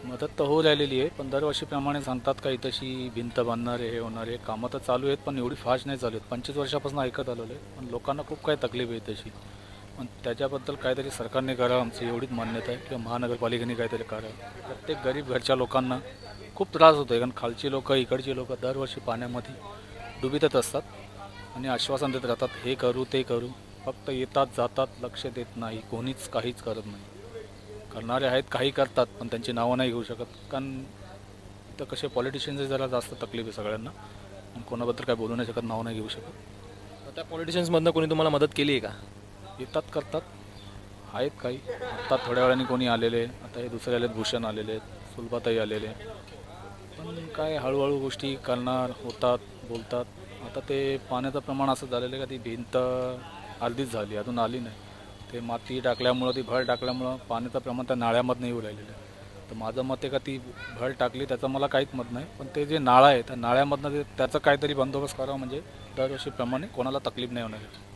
मदत तर होऊ राहिलेली आहे, पण दरवर्षीप्रमाणे सांगतात काही तशी भिंत बांधणार आहे, हे होणार आहे. कामं तर चालू आहेत, पण एवढी फास्ट नाही चालू आहेत. 25 वर्षापासून ऐकत आलेलो आहे, पण लोकांना खूप काही तकलीफ आहे तशी. पण त्याच्याबद्दल काहीतरी सरकारने करावं, आमची एवढीच मान्यता आहे, किंवा महानगरपालिकेने काहीतरी करावं. प्रत्येक गरीब घरच्या लोकांना खूप त्रास होतो आहे, कारण खालची लोकं, इकडची लोकं दरवर्षी पाण्यामध्ये डुबीतच असतात आणि आश्वासन देत राहतात, हे करू, ते करू. फक्त येतात, जातात, लक्ष देत नाही, कोणीच काहीच करत नाही. करणारे आहेत, काही करतात, पण त्यांची नावं नाही घेऊ शकत, कारण इथं कसे पॉलिटिशियन्सचे जरा जास्त तकलीफ आहे सगळ्यांना. पण कोणाबद्दल काय बोलू नाही शकत, नाव नाही घेऊ शकत. तर त्या पॉलिटिशियन्समधनं कोणी तुम्हाला मदत केली आहे का? येतात, करतात, आहेत काही. आत्ता थोड्या वेळाने कोणी आलेले, आता हे दुसरे आलेत, भूषण आलेले आहेत, सुलभाताई आलेले. पण काय हळूहळू गोष्टी करणार, होतात, बोलतात. आता ते पाण्याचं प्रमाण असं झालेलं आहे का ती भिंत अर्धीच झाली, अजून आली नाही. ते माती टाकल्यामुळं, ती भळ टाकल्यामुळं पाण्याचं प्रमाण त्या नाळ्यामधनं येऊ राहिलेलं आहे. तर माझं मत आहे का ती भळ टाकली त्याचं मला काहीच मत नाही, पण ते जे नाळं आहे त्या नाळ्यामधनं त्याचं काहीतरी बंदोबस्त करावा, म्हणजे दरवर्षीप्रमाणे कोणाला तकलीफ नाही होणार आहे.